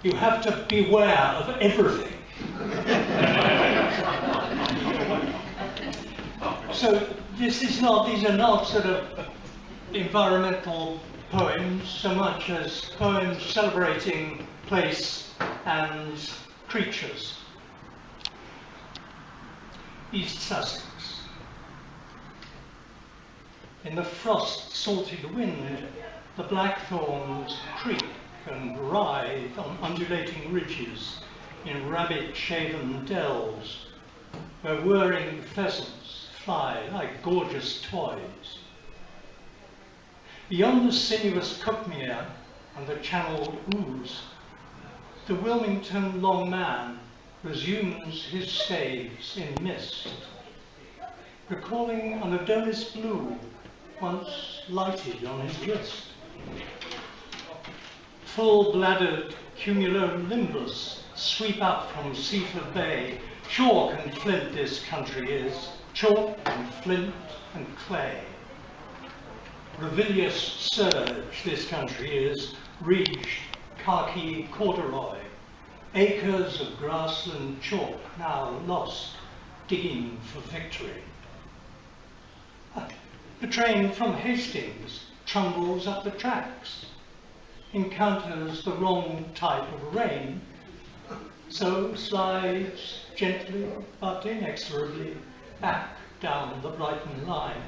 You have to beware of everything. So these are not sort of environmental poems so much as poems celebrating place and creatures. East Sussex. In the frost-salted wind, the blackthorns creak and writhe on undulating ridges in rabbit-shaven dells, where whirring pheasants fly like gorgeous toys. Beyond the sinuous Cuckmere and the channeled Ouse, the Wilmington Long Man resumes his staves in mist, recalling an Adonis blue once lighted on his wrist. Full-bladdered cumulonimbus sweep up from Seaford Bay. Chalk and flint this country is, chalk and flint and clay. Ravilious surge this country is, ridged khaki corduroy. Acres of grassland chalk now lost, digging for victory. The train from Hastings trundles up the tracks, encounters the wrong type of rain, so slides gently but inexorably back down the Brighton line.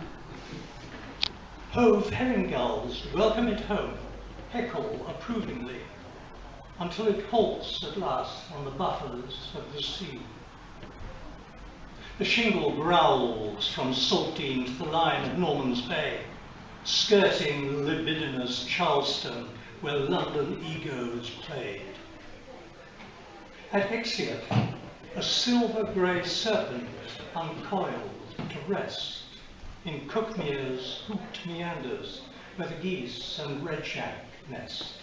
Hove herring gulls welcome it home, heckle approvingly, until it halts at last on the buffers of the sea. The shingle growls from Saltine to the line of Norman's Bay, skirting libidinous Charleston, where London egos played. At Exeter, a silver-grey serpent uncoiled to rest in Cuckmere's hooped meanders, where the geese and redshank nest.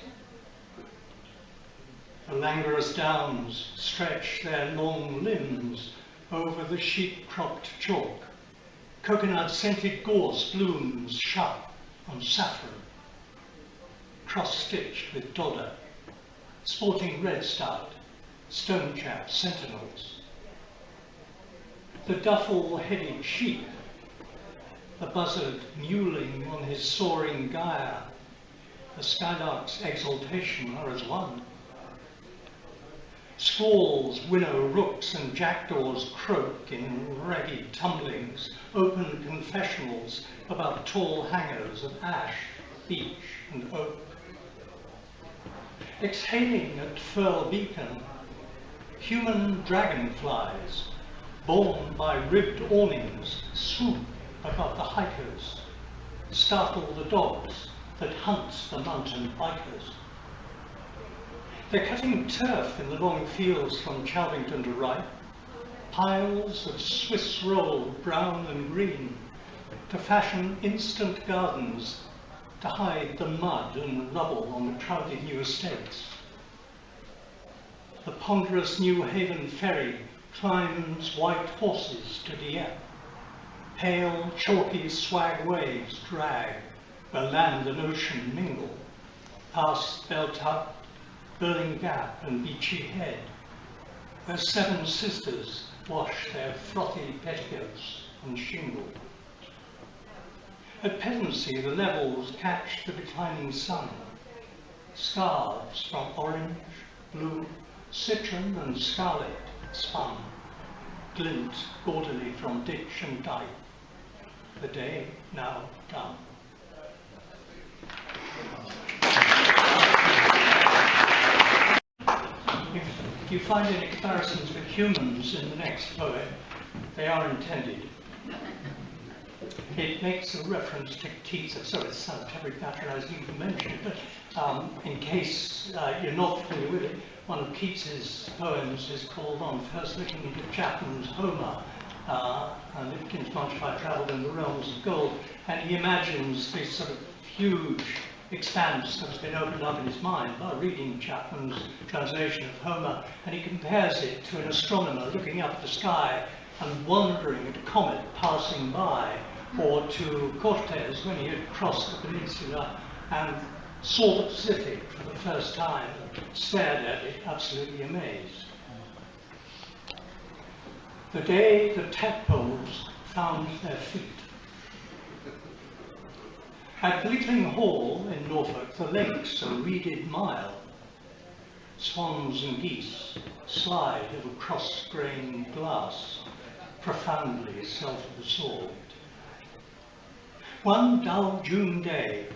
The languorous downs stretch their long limbs over the sheep-cropped chalk. Coconut-scented gorse blooms sharp on saffron, cross-stitched with dodder, sporting redstart, stonechat sentinels. The duffel-headed sheep, the buzzard mewling on his soaring gyre, the skylark's exultation are as one. Squalls winnow rooks and jackdaws croak in ragged tumblings, open confessionals above tall hangers of ash, beech and oak. Exhaling at Firle Beacon, human dragonflies, borne by ribbed awnings, swoop above the hikers, startle the dogs that hunt the mountain bikers. They're cutting turf in the long fields from Chalvington to Rype, piles of Swiss roll, brown and green, to fashion instant gardens to hide the mud and rubble on the crowded new estates. The ponderous New Haven ferry climbs white horses to Dieppe. Pale, chalky swag waves drag where land and ocean mingle, past Beltuck, Burling Gap and Beachy Head, where seven sisters wash their frothy petticoats and shingle. At Pevensey, the levels catch the declining sun. Scarves from orange, blue, citron and scarlet spun, glint gaudily from ditch and dyke. The day now done. If you find any comparisons with humans in the next poem, they are intended. It makes a reference to Keats. Sorry, it sounds terribly patronizing to mention it, but in case you're not familiar with it, one of Keats's poems is called On First Looking into Chapman's Homer, and it begins much if I travelled in the realms of gold, and he imagines this sort of huge expanse that's been opened up in his mind by reading Chapman's translation of Homer, and he compares it to an astronomer looking up at the sky and wondering at a comet passing by, or to Cortes when he had crossed the peninsula and saw the Pacific for the first time, stared at it, absolutely amazed. The day the tadpoles found their feet. At Bleakling Hall in Norfolk, the lakes a reeded mile. Swans and geese slide over cross-grained glass, profoundly self-absorbed. One dull June day,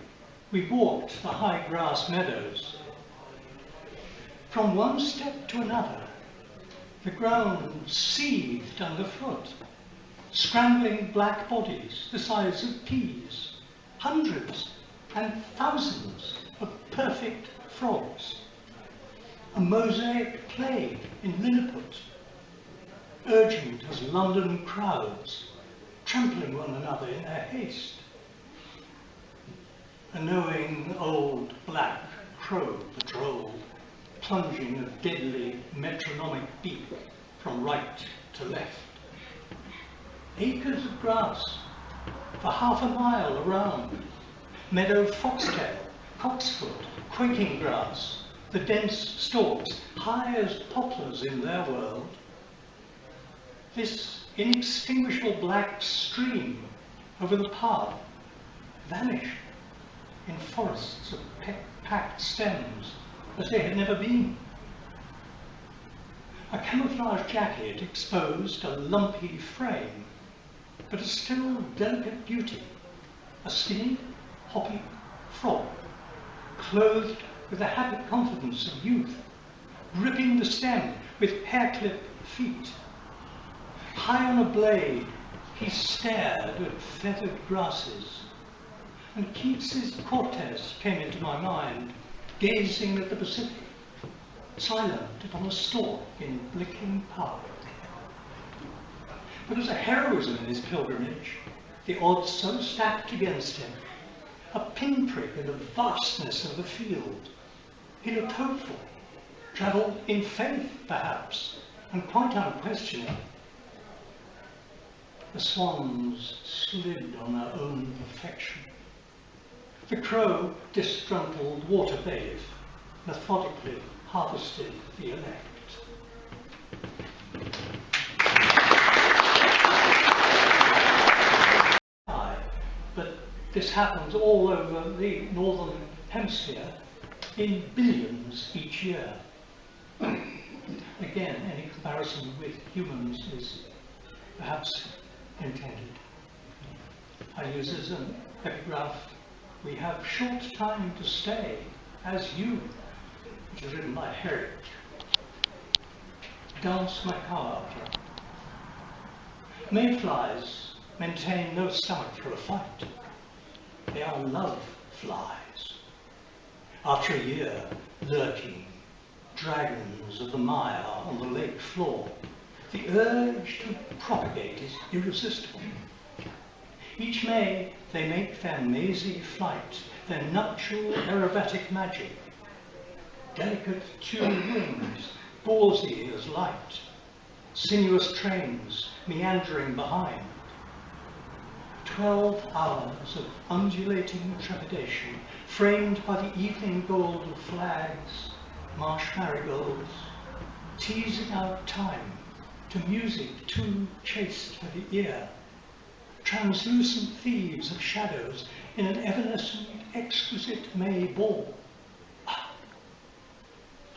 we walked the high grass meadows. From one step to another, the ground seethed underfoot, scrambling black bodies the size of peas, hundreds and thousands of perfect frogs. A mosaic play in Lilliput, urgent as London crowds, trampling one another in their haste. A knowing old black crow patrol, plunging a deadly metronomic beak from right to left. Acres of grass for half a mile around, meadow foxtail, cocksfoot, quaking grass, the dense stalks, high as poplars in their world. This inextinguishable black stream over the path vanished in forests of packed stems as they had never been. A camouflage jacket exposed a lumpy frame, but a still delicate beauty, a skinny, hoppy frog, clothed with the happy confidence of youth, gripping the stem with hair-clip feet. High on a blade, he stared at feathered grasses, and Keats's Cortes came into my mind, gazing at the Pacific, silent upon a stalk in Blickling Park. There was a heroism in his pilgrimage, the odds so stacked against him, a pinprick in the vastness of the field. He looked hopeful, travelled in faith, perhaps, and quite unquestioning. The swans slid on their own perfection. The crow, disgruntled water babe, methodically harvested the elect. But this happens all over the northern hemisphere in billions each year. Again, any comparison with humans is perhaps intended. I use as an epigraph, we have short time to stay as you, which is written by Herrick. Danse macabre. Mayflies maintain no stomach for a fight. They are love flies. After a year, lurking, dragons of the mire on the lake floor, the urge to propagate is irresistible. Each May, they make their mazy flight, their nuptial aerobatic magic. Delicate tuned wings, gauzy as light, sinuous trains meandering behind. 12 hours of undulating trepidation, framed by the evening gold of flags, marsh marigolds, teasing out time to music too chaste for the ear. Translucent thieves of shadows in an evanescent, exquisite May ball.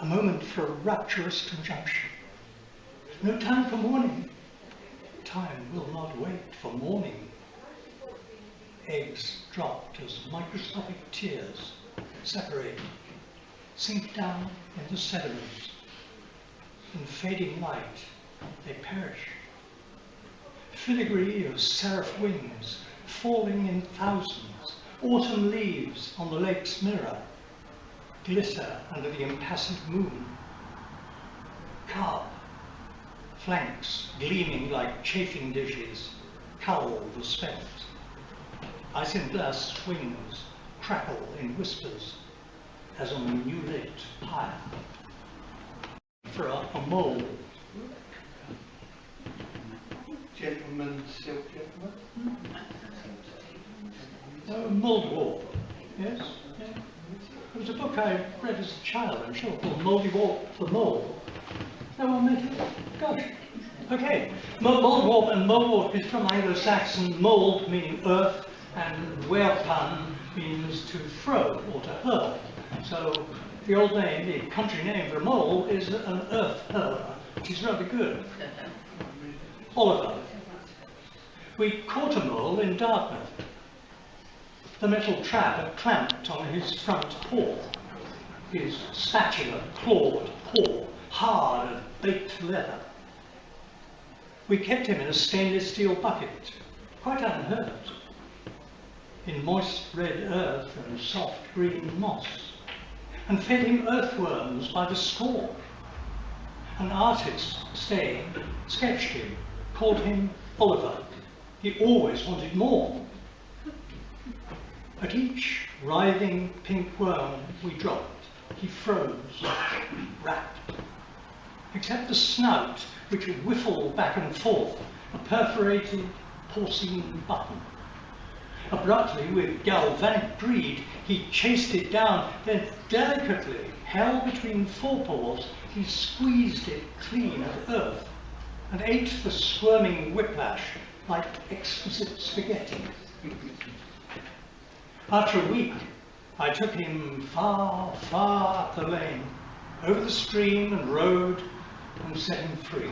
A moment for a rapturous conjunction. No time for morning. Time will not wait for morning. Eggs dropped as microscopic tears separate, sink down in the sediments. In fading light, they perish. Filigree of seraph wings falling in thousands, autumn leaves on the lake's mirror, glitter under the impassive moon. Carp, flanks gleaming like chafing dishes, cowl the spent. Isinglass wings crackle in whispers as on a new lit pyre. For a mole. Gentleman, silk gentleman? Mold wall, yes, yeah. was a book I read as a child, I'm sure, called Mouldy Warp the Mole. No one met it? Gosh. Okay. Moldwarp and molewarp is from Anglo-Saxon mold, meaning earth, and werpan means to throw or to hurl. So the old name, the country name for a mole is an earth hurler, which is rather good. Oliver. We caught a mole in Dartmouth. The metal trap had clamped on his front paw. His spatula clawed paw, hard as baked leather. We kept him in a stainless steel bucket, quite unhurt, in moist red earth and soft green moss, and fed him earthworms by the score. An artist staying sketched him, called him Oliver. He always wanted more. At each writhing pink worm we dropped, he froze, wrapped, except the snout, which would whiffle back and forth, a perforated porcine button. Abruptly, with galvanic greed, he chased it down, then delicately, held between forepaws, he squeezed it clean of earth, and ate the squirming whiplash like exquisite spaghetti. After a week, I took him far, far up the lane, over the stream and road, and set him free.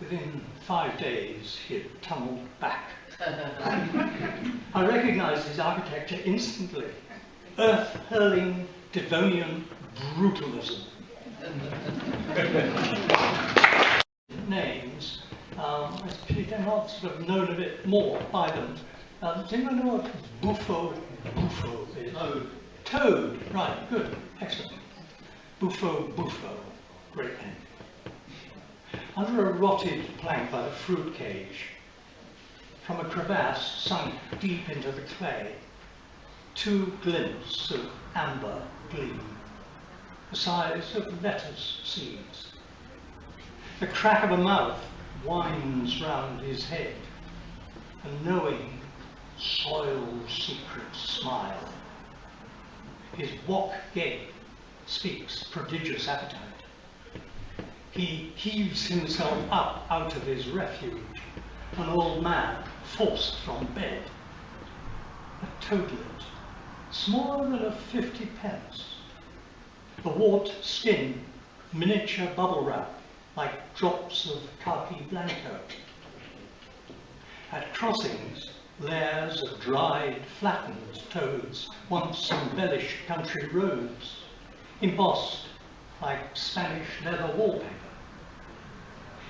Within 5 days, he had tumbled back. I recognized his architecture instantly. Earth-hurling Devonian brutalism. Names, they're not sort of known a bit more by them. Does anyone know what buffo is? No. Toad, right, good, excellent. Buffo, great name. Under a rotted plank by the fruit cage, from a crevasse sunk deep into the clay, 2 glints of amber gleam, the size of lettuce seeds. The crack of a mouth winds round his head, a knowing, soiled secret smile. His wok gape speaks prodigious appetite. He heaves himself up out of his refuge, an old man forced from bed. A toadlet, smaller than a 50 pence. The wart skin, miniature bubble wrap, like drops of khaki blanco. At crossings, layers of dried, flattened toads once embellished country roads, embossed like Spanish leather wallpaper.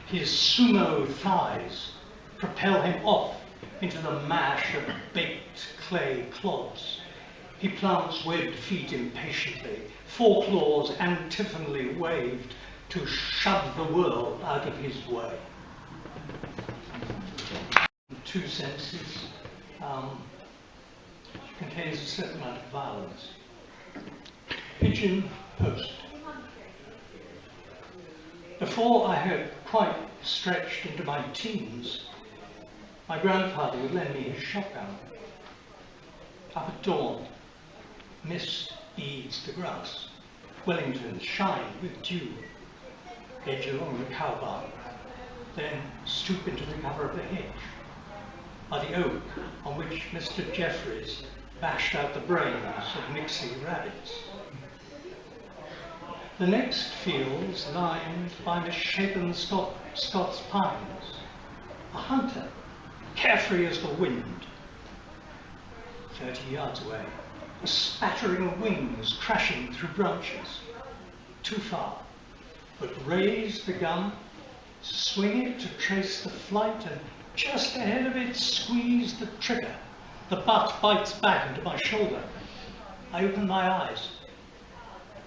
His sumo thighs propel him off into the mash of baked clay clods. He plants webbed feet impatiently, 4 claws antiphonally waved to shove the world out of his way. 2 senses, contains a certain amount of violence. Pigeon post. Before I had quite stretched into my teens, my grandfather would lend me his shotgun. Up at dawn, mist beads the grass. Wellingtons shine with dew. Edge along the cow barn, then stoop into the cover of the hedge, by the oak on which Mr. Jeffreys bashed out the brains of mixing rabbits. The next fields lined by misshapen Scots pines. A hunter, carefree as the wind. 30 yards away, a spattering of wings crashing through branches. Too far, but raise the gun, swing it to trace the flight, and just ahead of it, squeeze the trigger. The butt bites back into my shoulder. I open my eyes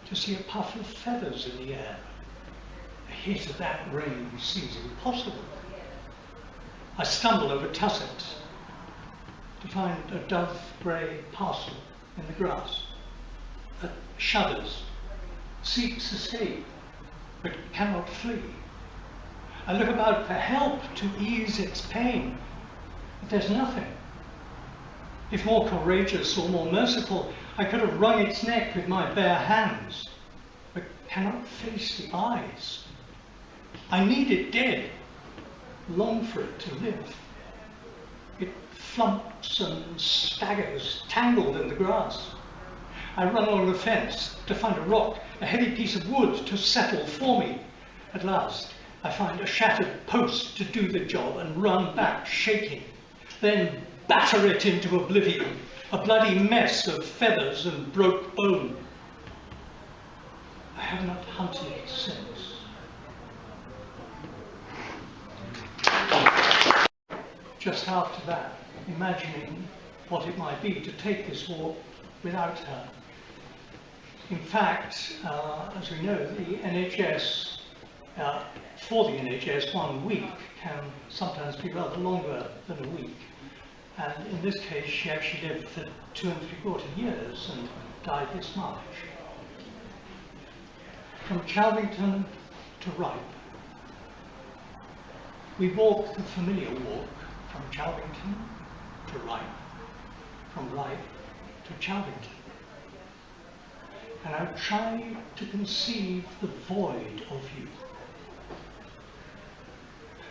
to see a puff of feathers in the air. A hit of that range seems impossible. I stumble over tussocks to find a dove-grey parcel in the grass. It shudders, seeks escape, but cannot flee. I look about for help to ease its pain, but there's nothing. If more courageous or more merciful, I could have wrung its neck with my bare hands, but cannot face the eyes. I need it dead, long for it to live. It flumps and staggers, tangled in the grass. I run along the fence to find a rock, a heavy piece of wood to settle for me. At last, I find a shattered post to do the job and run back shaking. Then batter it into oblivion, a bloody mess of feathers and broke bone. I have not hunted it since. Just after that, imagining what it might be to take this walk without her. In fact, as we know, the NHS, for the NHS, 1 week can sometimes be rather longer than a week. And in this case, she actually lived for 2 3/4 years and died this March. From Chalvington to Ripe, we walk the familiar walk from Chalvington to Ripe, from Ripe to Chalvington. And I try to conceive the void of you.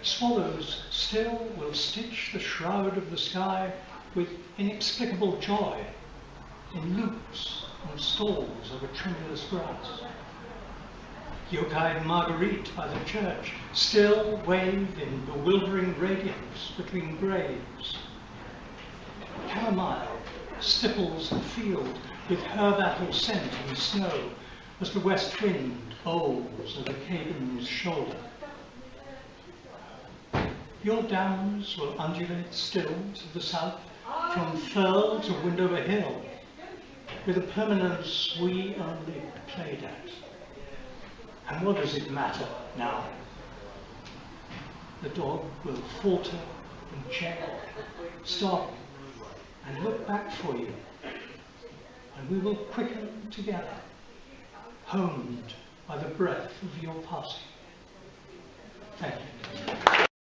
Swallows still will stitch the shroud of the sky with inexplicable joy in loops and stalls over tremulous grass. Yokai Marguerite by the church still wave in bewildering radiance between graves. Chamomile stipples the field with herb apple scent and snow as the west wind bowls over Caden's shoulder. Your downs will undulate still to the south, from Firle to Windover Hill, with a permanence we only played at. And what does it matter now? The dog will falter and check, stop, and look back for you. And we will quicken together, honed by the breath of your passing. Thank you.